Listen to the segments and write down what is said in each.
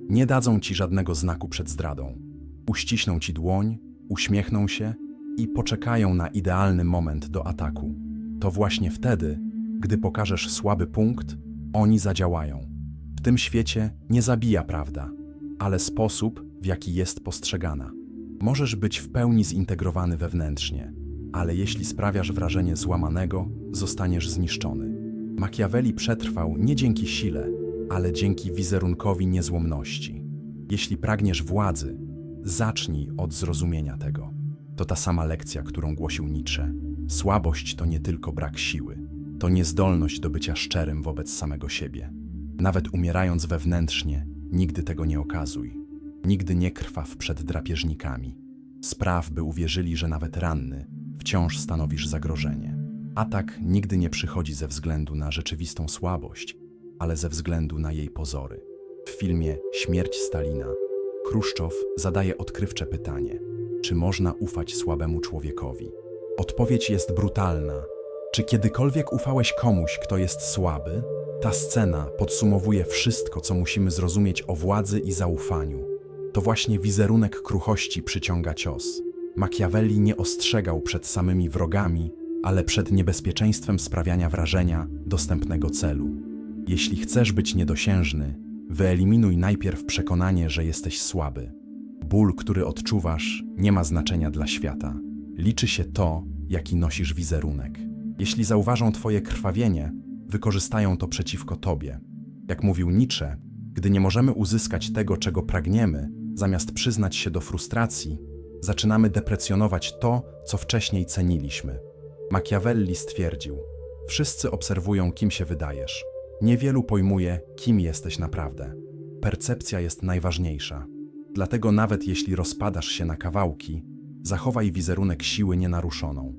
Nie dadzą ci żadnego znaku przed zdradą. Uściśną ci dłoń, uśmiechną się i poczekają na idealny moment do ataku. To właśnie wtedy, gdy pokażesz słaby punkt, oni zadziałają. W tym świecie nie zabija prawda, ale sposób, w jaki jest postrzegana. Możesz być w pełni zintegrowany wewnętrznie, ale jeśli sprawiasz wrażenie złamanego, zostaniesz zniszczony. Machiavelli przetrwał nie dzięki sile, ale dzięki wizerunkowi niezłomności. Jeśli pragniesz władzy, zacznij od zrozumienia tego. To ta sama lekcja, którą głosił Nietzsche. Słabość to nie tylko brak siły, to niezdolność do bycia szczerym wobec samego siebie. Nawet umierając wewnętrznie, nigdy tego nie okazuj. Nigdy nie krwaw przed drapieżnikami. Spraw, by uwierzyli, że nawet ranny wciąż stanowisz zagrożenie. Atak nigdy nie przychodzi ze względu na rzeczywistą słabość, ale ze względu na jej pozory. W filmie Śmierć Stalina Chruszczow zadaje odkrywcze pytanie: czy można ufać słabemu człowiekowi? Odpowiedź jest brutalna. Czy kiedykolwiek ufałeś komuś, kto jest słaby? Ta scena podsumowuje wszystko, co musimy zrozumieć o władzy i zaufaniu. To właśnie wizerunek kruchości przyciąga cios. Machiavelli nie ostrzegał przed samymi wrogami, ale przed niebezpieczeństwem sprawiania wrażenia dostępnego celu. Jeśli chcesz być niedosiężny, wyeliminuj najpierw przekonanie, że jesteś słaby. Ból, który odczuwasz, nie ma znaczenia dla świata. Liczy się to, jaki nosisz wizerunek. Jeśli zauważą twoje krwawienie, wykorzystają to przeciwko tobie. Jak mówił Nietzsche, gdy nie możemy uzyskać tego, czego pragniemy, zamiast przyznać się do frustracji, zaczynamy deprecjonować to, co wcześniej ceniliśmy. Machiavelli stwierdził: wszyscy obserwują, kim się wydajesz. Niewielu pojmuje, kim jesteś naprawdę. Percepcja jest najważniejsza. Dlatego nawet jeśli rozpadasz się na kawałki, zachowaj wizerunek siły nienaruszoną.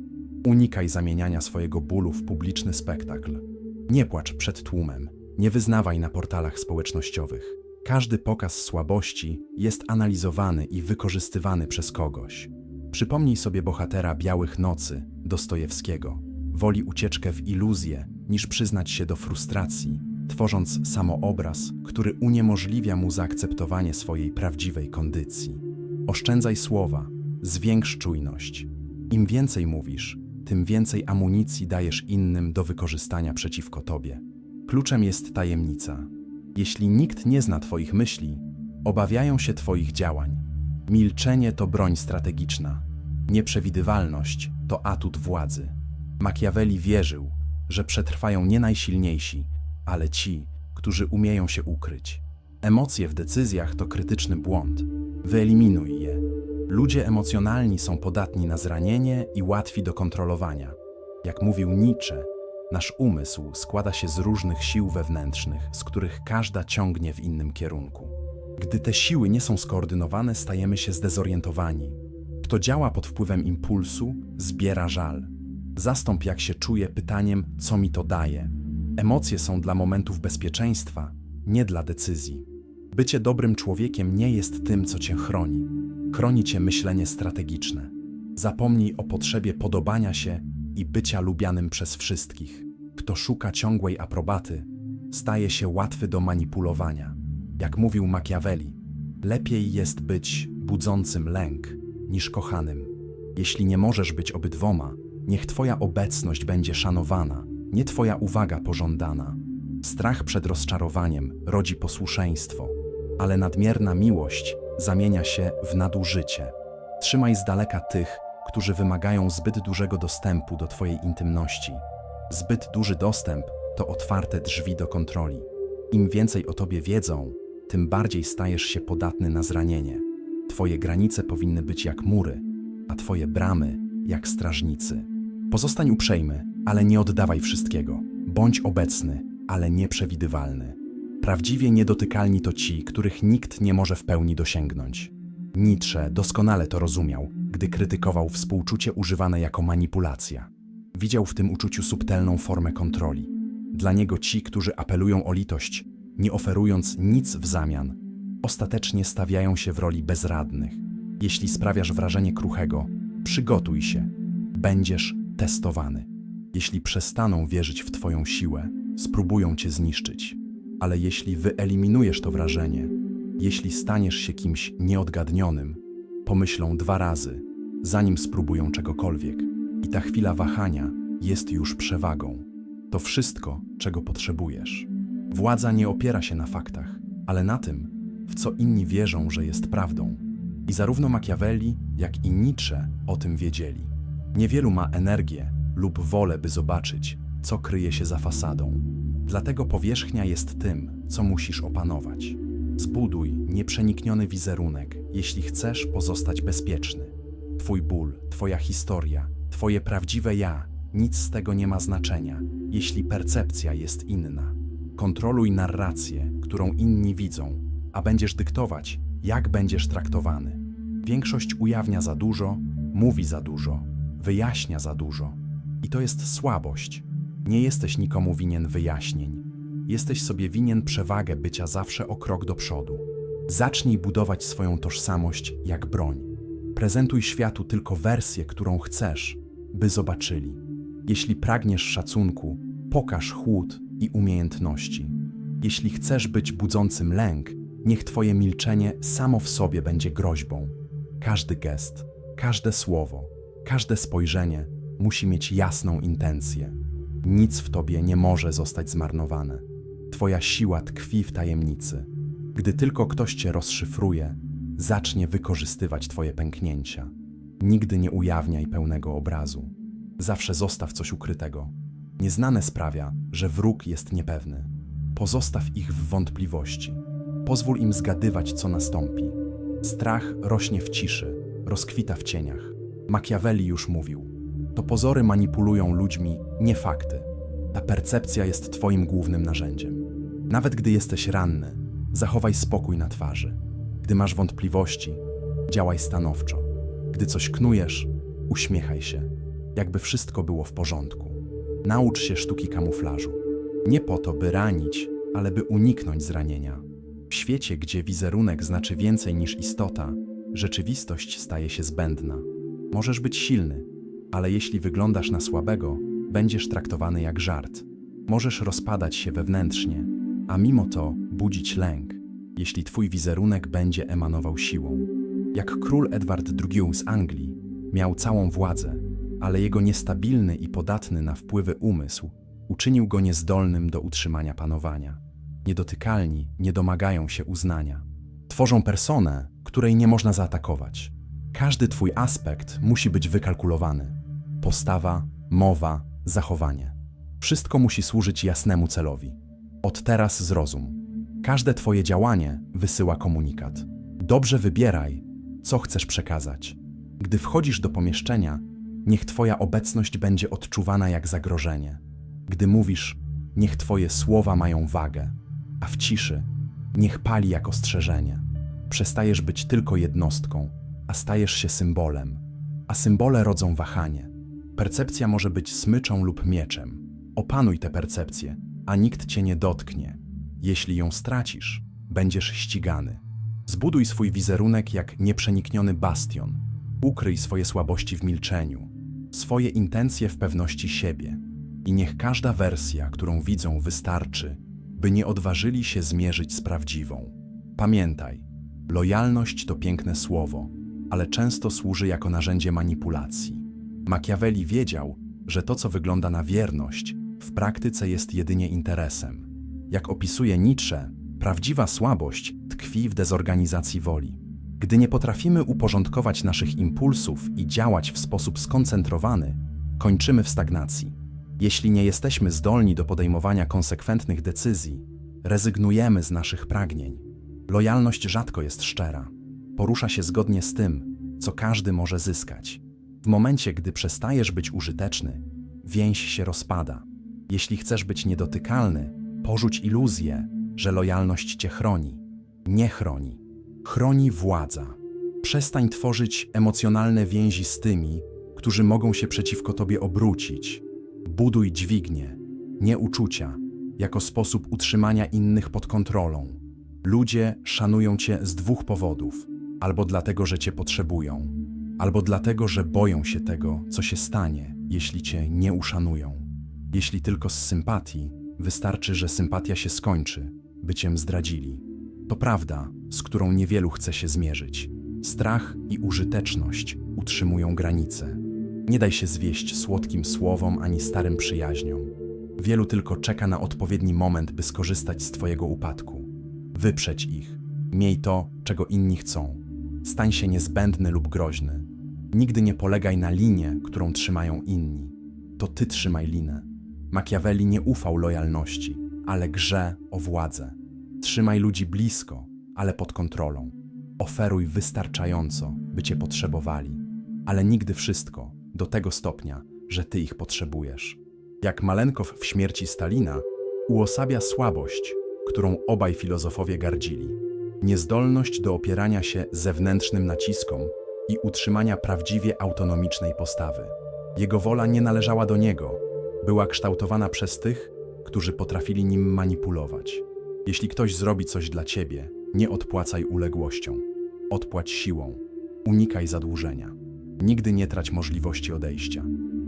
Unikaj zamieniania swojego bólu w publiczny spektakl. Nie płacz przed tłumem. Nie wyznawaj na portalach społecznościowych. Każdy pokaz słabości jest analizowany i wykorzystywany przez kogoś. Przypomnij sobie bohatera Białych Nocy, Dostojewskiego. Woli ucieczkę w iluzję, niż przyznać się do frustracji, tworząc samoobraz, który uniemożliwia mu zaakceptowanie swojej prawdziwej kondycji. Oszczędzaj słowa, zwiększ czujność. Im więcej mówisz, tym więcej amunicji dajesz innym do wykorzystania przeciwko tobie. Kluczem jest tajemnica. Jeśli nikt nie zna twoich myśli, obawiają się twoich działań. Milczenie to broń strategiczna. Nieprzewidywalność to atut władzy. Machiavelli wierzył, że przetrwają nie najsilniejsi, ale ci, którzy umieją się ukryć. Emocje w decyzjach to krytyczny błąd. Wyeliminuj je. Ludzie emocjonalni są podatni na zranienie i łatwi do kontrolowania. Jak mówił Nietzsche, nasz umysł składa się z różnych sił wewnętrznych, z których każda ciągnie w innym kierunku. Gdy te siły nie są skoordynowane, stajemy się zdezorientowani. Kto działa pod wpływem impulsu, zbiera żal. Zastąp jak się czuje pytaniem, co mi to daje. Emocje są dla momentów bezpieczeństwa, nie dla decyzji. Bycie dobrym człowiekiem nie jest tym, co cię chroni. Chroni cię myślenie strategiczne. Zapomnij o potrzebie podobania się i bycia lubianym przez wszystkich. Kto szuka ciągłej aprobaty, staje się łatwy do manipulowania. Jak mówił Machiavelli, lepiej jest być budzącym lęk niż kochanym. Jeśli nie możesz być obydwoma, niech twoja obecność będzie szanowana, nie twoja uwaga pożądana. Strach przed rozczarowaniem rodzi posłuszeństwo, ale nadmierna miłość zamienia się w nadużycie. Trzymaj z daleka tych, którzy wymagają zbyt dużego dostępu do twojej intymności. Zbyt duży dostęp to otwarte drzwi do kontroli. Im więcej o tobie wiedzą, tym bardziej stajesz się podatny na zranienie. Twoje granice powinny być jak mury, a twoje bramy jak strażnicy. Pozostań uprzejmy, ale nie oddawaj wszystkiego. Bądź obecny, ale nieprzewidywalny. Prawdziwie niedotykalni to ci, których nikt nie może w pełni dosięgnąć. Nietzsche doskonale to rozumiał, gdy krytykował współczucie używane jako manipulacja. Widział w tym uczuciu subtelną formę kontroli. Dla niego ci, którzy apelują o litość, nie oferując nic w zamian, ostatecznie stawiają się w roli bezradnych. Jeśli sprawiasz wrażenie kruchego, przygotuj się. Będziesz testowany. Jeśli przestaną wierzyć w twoją siłę, spróbują cię zniszczyć. Ale jeśli wyeliminujesz to wrażenie, Jeśli staniesz się kimś nieodgadnionym, pomyślą 2 razy, zanim spróbują czegokolwiek. I ta chwila wahania jest już przewagą. To wszystko, czego potrzebujesz. Władza nie opiera się na faktach, ale na tym, w co inni wierzą, że jest prawdą. I zarówno Machiavelli, jak i Nietzsche o tym wiedzieli. Niewielu ma energię lub wolę, by zobaczyć, co kryje się za fasadą. Dlatego powierzchnia jest tym, co musisz opanować. Zbuduj nieprzenikniony wizerunek, jeśli chcesz pozostać bezpieczny. Twój ból, twoja historia, twoje prawdziwe ja, nic z tego nie ma znaczenia, jeśli percepcja jest inna. Kontroluj narrację, którą inni widzą, a będziesz dyktować, jak będziesz traktowany. Większość ujawnia za dużo, mówi za dużo, wyjaśnia za dużo. I to jest słabość. Nie jesteś nikomu winien wyjaśnień. Jesteś sobie winien przewagę bycia zawsze o krok do przodu. Zacznij budować swoją tożsamość jak broń. Prezentuj światu tylko wersję, którą chcesz, by zobaczyli. Jeśli pragniesz szacunku, pokaż chłód i umiejętności. Jeśli chcesz być budzącym lęk, niech twoje milczenie samo w sobie będzie groźbą. Każdy gest, każde słowo, każde spojrzenie musi mieć jasną intencję. Nic w tobie nie może zostać zmarnowane. Twoja siła tkwi w tajemnicy. Gdy tylko ktoś cię rozszyfruje, zacznie wykorzystywać twoje pęknięcia. Nigdy nie ujawniaj pełnego obrazu. Zawsze zostaw coś ukrytego. Nieznane sprawia, że wróg jest niepewny. Pozostaw ich w wątpliwości. Pozwól im zgadywać, co nastąpi. Strach rośnie w ciszy, rozkwita w cieniach. Machiavelli już mówił: to pozory manipulują ludźmi, nie fakty. Ta percepcja jest twoim głównym narzędziem. Nawet gdy jesteś ranny, zachowaj spokój na twarzy. Gdy masz wątpliwości, działaj stanowczo. Gdy coś knujesz, uśmiechaj się, jakby wszystko było w porządku. Naucz się sztuki kamuflażu. Nie po to, by ranić, ale by uniknąć zranienia. W świecie, gdzie wizerunek znaczy więcej niż istota, rzeczywistość staje się zbędna. Możesz być silny, ale jeśli wyglądasz na słabego, będziesz traktowany jak żart. Możesz rozpadać się wewnętrznie, a mimo to budzić lęk, jeśli twój wizerunek będzie emanował siłą. Jak król Edward II z Anglii miał całą władzę, ale jego niestabilny i podatny na wpływy umysł uczynił go niezdolnym do utrzymania panowania. Niedotykalni nie domagają się uznania. Tworzą personę, której nie można zaatakować. Każdy twój aspekt musi być wykalkulowany. Postawa, mowa, zachowanie. Wszystko musi służyć jasnemu celowi. Od teraz zrozum. Każde twoje działanie wysyła komunikat. Dobrze wybieraj, co chcesz przekazać. Gdy wchodzisz do pomieszczenia, niech twoja obecność będzie odczuwana jak zagrożenie. Gdy mówisz, niech twoje słowa mają wagę, a w ciszy niech pali jak ostrzeżenie. Przestajesz być tylko jednostką, a stajesz się symbolem. A symbole rodzą wahanie. Percepcja może być smyczą lub mieczem. Opanuj tę percepcję, a nikt cię nie dotknie. Jeśli ją stracisz, będziesz ścigany. Zbuduj swój wizerunek jak nieprzenikniony bastion. Ukryj swoje słabości w milczeniu, swoje intencje w pewności siebie. I niech każda wersja, którą widzą, wystarczy, by nie odważyli się zmierzyć z prawdziwą. Pamiętaj, lojalność to piękne słowo, ale często służy jako narzędzie manipulacji. Machiavelli wiedział, że to, co wygląda na wierność, w praktyce jest jedynie interesem. Jak opisuje Nietzsche, prawdziwa słabość tkwi w dezorganizacji woli. Gdy nie potrafimy uporządkować naszych impulsów i działać w sposób skoncentrowany, kończymy w stagnacji. Jeśli nie jesteśmy zdolni do podejmowania konsekwentnych decyzji, rezygnujemy z naszych pragnień. Lojalność rzadko jest szczera. Porusza się zgodnie z tym, co każdy może zyskać. W momencie, gdy przestajesz być użyteczny, więź się rozpada. Jeśli chcesz być niedotykalny, porzuć iluzję, że lojalność cię chroni. Nie chroni. Chroni władza. Przestań tworzyć emocjonalne więzi z tymi, którzy mogą się przeciwko tobie obrócić. Buduj dźwignię, nie uczucia, jako sposób utrzymania innych pod kontrolą. Ludzie szanują cię z 2 powodów. Albo dlatego, że cię potrzebują, albo dlatego, że boją się tego, co się stanie, jeśli cię nie uszanują. Jeśli tylko z sympatii, wystarczy, że sympatia się skończy, by cię zdradzili. To prawda, z którą niewielu chce się zmierzyć. Strach i użyteczność utrzymują granice. Nie daj się zwieść słodkim słowom ani starym przyjaźniom. Wielu tylko czeka na odpowiedni moment, by skorzystać z twojego upadku. Wyprzedź ich. Miej to, czego inni chcą. Stań się niezbędny lub groźny. Nigdy nie polegaj na linie, którą trzymają inni. To ty trzymaj linę. Machiavelli nie ufał lojalności, ale grze o władzę. Trzymaj ludzi blisko, ale pod kontrolą. Oferuj wystarczająco, by cię potrzebowali, ale nigdy wszystko, do tego stopnia, że ty ich potrzebujesz. Jak Malenkow w Śmierci Stalina uosabia słabość, którą obaj filozofowie gardzili. Niezdolność do opierania się zewnętrznym naciskom i utrzymania prawdziwie autonomicznej postawy. Jego wola nie należała do niego, była kształtowana przez tych, którzy potrafili nim manipulować. Jeśli ktoś zrobi coś dla ciebie, nie odpłacaj uległością. Odpłać siłą. Unikaj zadłużenia. Nigdy nie trać możliwości odejścia.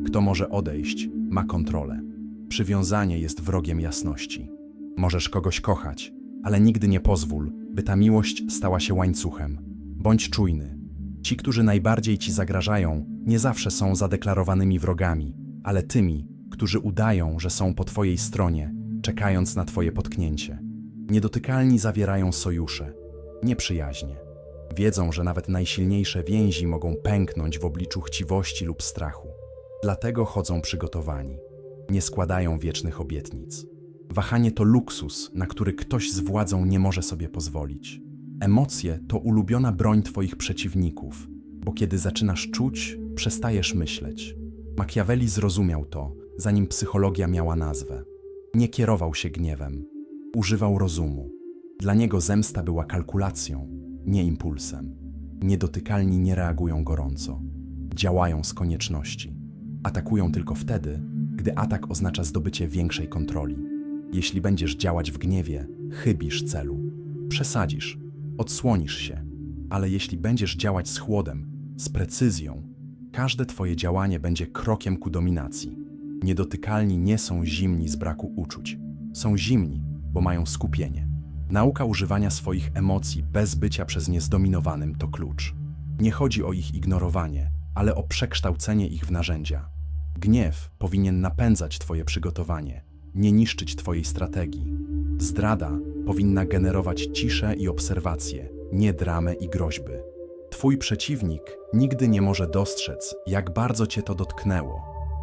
Kto może odejść, ma kontrolę. Przywiązanie jest wrogiem jasności. Możesz kogoś kochać, ale nigdy nie pozwól, by ta miłość stała się łańcuchem. Bądź czujny. Ci, którzy najbardziej ci zagrażają, nie zawsze są zadeklarowanymi wrogami, ale tymi, którzy udają, że są po twojej stronie, czekając na twoje potknięcie. Niedotykalni zawierają sojusze, nie przyjaźnie. Wiedzą, że nawet najsilniejsze więzi mogą pęknąć w obliczu chciwości lub strachu. Dlatego chodzą przygotowani. Nie składają wiecznych obietnic. Wahanie to luksus, na który ktoś z władzą nie może sobie pozwolić. Emocje to ulubiona broń twoich przeciwników, bo kiedy zaczynasz czuć, przestajesz myśleć. Machiavelli zrozumiał to, zanim psychologia miała nazwę. Nie kierował się gniewem. Używał rozumu. Dla niego zemsta była kalkulacją, nie impulsem. Niedotykalni nie reagują gorąco. Działają z konieczności. Atakują tylko wtedy, gdy atak oznacza zdobycie większej kontroli. Jeśli będziesz działać w gniewie, chybisz celu. Przesadzisz, odsłonisz się. Ale jeśli będziesz działać z chłodem, z precyzją, każde twoje działanie będzie krokiem ku dominacji. Niedotykalni nie są zimni z braku uczuć. Są zimni, bo mają skupienie. Nauka używania swoich emocji bez bycia przez nie zdominowanym to klucz. Nie chodzi o ich ignorowanie, ale o przekształcenie ich w narzędzia. Gniew powinien napędzać twoje przygotowanie, nie niszczyć twojej strategii. Zdrada powinna generować ciszę i obserwację, nie dramę i groźby. Twój przeciwnik nigdy nie może dostrzec, jak bardzo cię to dotknęło.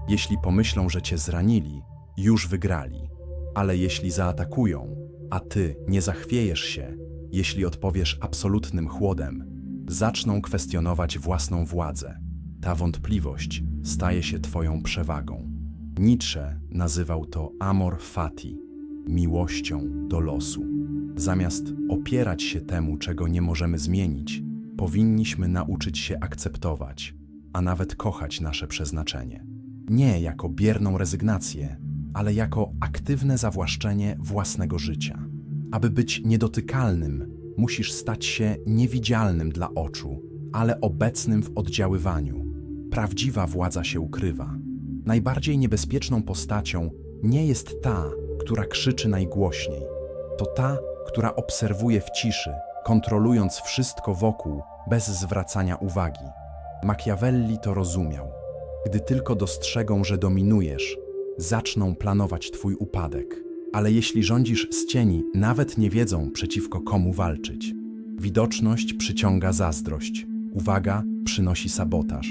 Jeśli pomyślą, że cię zranili, już wygrali. Ale jeśli zaatakują, a ty nie zachwiejesz się, jeśli odpowiesz absolutnym chłodem, zaczną kwestionować własną władzę. Ta wątpliwość staje się twoją przewagą. Nietzsche nazywał to amor fati, miłością do losu. Zamiast opierać się temu, czego nie możemy zmienić, powinniśmy nauczyć się akceptować, a nawet kochać nasze przeznaczenie. Nie jako bierną rezygnację, ale jako aktywne zawłaszczenie własnego życia. Aby być niedotykalnym, musisz stać się niewidzialnym dla oczu, ale obecnym w oddziaływaniu. Prawdziwa władza się ukrywa. Najbardziej niebezpieczną postacią nie jest ta, która krzyczy najgłośniej. To ta, która obserwuje w ciszy, kontrolując wszystko wokół, bez zwracania uwagi. Machiavelli to rozumiał. Gdy tylko dostrzegą, że dominujesz, zaczną planować twój upadek. Ale jeśli rządzisz z cieni, nawet nie wiedzą, przeciwko komu walczyć. Widoczność przyciąga zazdrość. Uwaga przynosi sabotaż.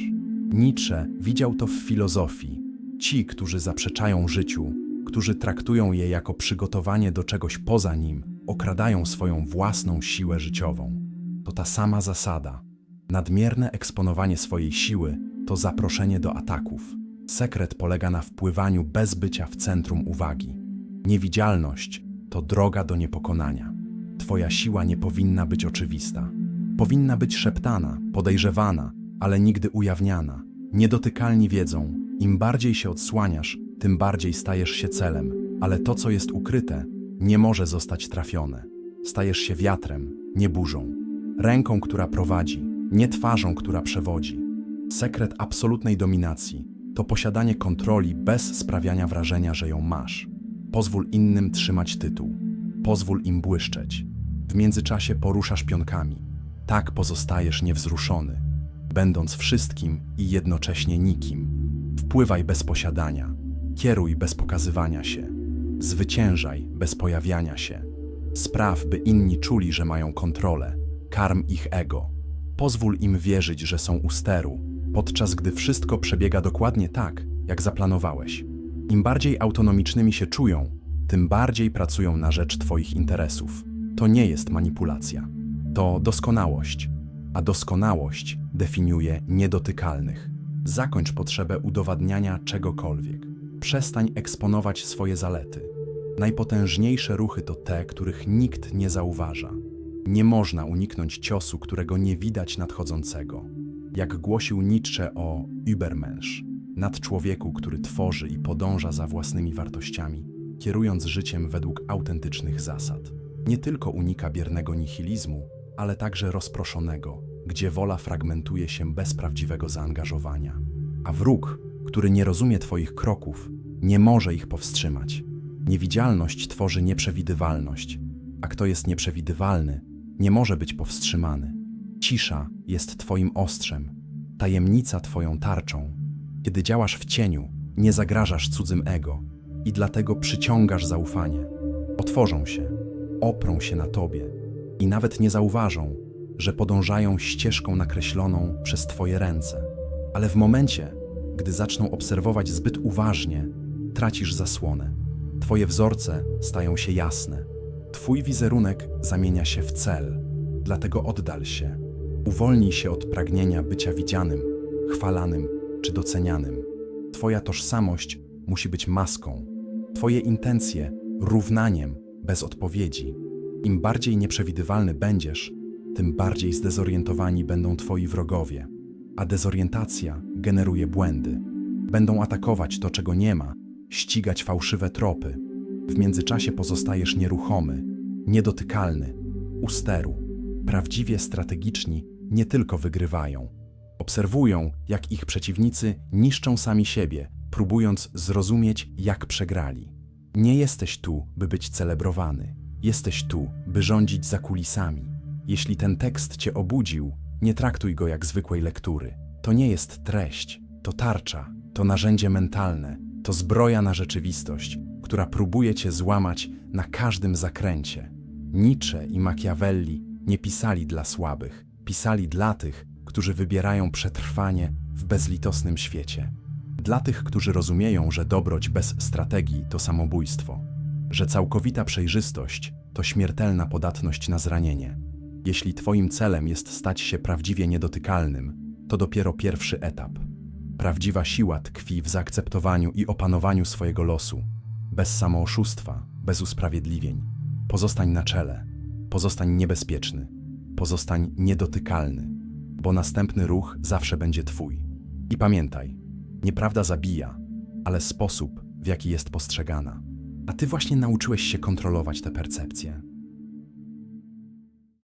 Nietzsche widział to w filozofii. Ci, którzy zaprzeczają życiu, którzy traktują je jako przygotowanie do czegoś poza nim, okradają swoją własną siłę życiową. To ta sama zasada. Nadmierne eksponowanie swojej siły to zaproszenie do ataków. Sekret polega na wpływaniu bez bycia w centrum uwagi. Niewidzialność to droga do niepokonania. Twoja siła nie powinna być oczywista. Powinna być szeptana, podejrzewana, ale nigdy ujawniana. Niedotykalni wiedzą, im bardziej się odsłaniasz, tym bardziej stajesz się celem, ale to, co jest ukryte, nie może zostać trafione. Stajesz się wiatrem, nie burzą. Ręką, która prowadzi, nie twarzą, która przewodzi. Sekret absolutnej dominacji to posiadanie kontroli bez sprawiania wrażenia, że ją masz. Pozwól innym trzymać tytuł. Pozwól im błyszczeć. W międzyczasie poruszasz pionkami. Tak pozostajesz niewzruszony, będąc wszystkim i jednocześnie nikim. Wpływaj bez posiadania, kieruj bez pokazywania się, zwyciężaj bez pojawiania się. Spraw, by inni czuli, że mają kontrolę, karm ich ego. Pozwól im wierzyć, że są u steru, podczas gdy wszystko przebiega dokładnie tak, jak zaplanowałeś. Im bardziej autonomicznymi się czują, tym bardziej pracują na rzecz Twoich interesów. To nie jest manipulacja. To doskonałość, a doskonałość definiuje niedotykalnych. Zakończ potrzebę udowadniania czegokolwiek. Przestań eksponować swoje zalety. Najpotężniejsze ruchy to te, których nikt nie zauważa. Nie można uniknąć ciosu, którego nie widać nadchodzącego. Jak głosił Nietzsche o Übermensch, nadczłowieku, który tworzy i podąża za własnymi wartościami, kierując życiem według autentycznych zasad. Nie tylko unika biernego nihilizmu, ale także rozproszonego, gdzie wola fragmentuje się bez prawdziwego zaangażowania. A wróg, który nie rozumie Twoich kroków, nie może ich powstrzymać. Niewidzialność tworzy nieprzewidywalność, a kto jest nieprzewidywalny, nie może być powstrzymany. Cisza jest Twoim ostrzem, tajemnica Twoją tarczą. Kiedy działasz w cieniu, nie zagrażasz cudzym ego i dlatego przyciągasz zaufanie. Otworzą się, oprą się na Tobie i nawet nie zauważą, że podążają ścieżką nakreśloną przez Twoje ręce. Ale w momencie, gdy zaczną obserwować zbyt uważnie, tracisz zasłonę. Twoje wzorce stają się jasne. Twój wizerunek zamienia się w cel, dlatego oddal się. Uwolnij się od pragnienia bycia widzianym, chwalanym czy docenianym. Twoja tożsamość musi być maską. Twoje intencje równaniem bez odpowiedzi. Im bardziej nieprzewidywalny będziesz, tym bardziej zdezorientowani będą Twoi wrogowie. A dezorientacja generuje błędy. Będą atakować to, czego nie ma, ścigać fałszywe tropy. W międzyczasie pozostajesz nieruchomy, niedotykalny, u steru. Prawdziwie strategiczni nie tylko wygrywają. Obserwują, jak ich przeciwnicy niszczą sami siebie, próbując zrozumieć, jak przegrali. Nie jesteś tu, by być celebrowany. Jesteś tu, by rządzić za kulisami. Jeśli ten tekst Cię obudził, nie traktuj go jak zwykłej lektury. To nie jest treść, to tarcza, to narzędzie mentalne, to zbroja na rzeczywistość, która próbuje Cię złamać na każdym zakręcie. Nietzsche i Machiavelli nie pisali dla słabych, pisali dla tych, którzy wybierają przetrwanie w bezlitosnym świecie. Dla tych, którzy rozumieją, że dobroć bez strategii to samobójstwo, że całkowita przejrzystość to śmiertelna podatność na zranienie. Jeśli Twoim celem jest stać się prawdziwie niedotykalnym, to dopiero pierwszy etap. Prawdziwa siła tkwi w zaakceptowaniu i opanowaniu swojego losu, bez samooszustwa, bez usprawiedliwień. Pozostań na czele, pozostań niebezpieczny, pozostań niedotykalny, bo następny ruch zawsze będzie Twój. I pamiętaj, nieprawda zabija, ale sposób, w jaki jest postrzegana. A Ty właśnie nauczyłeś się kontrolować tę percepcję.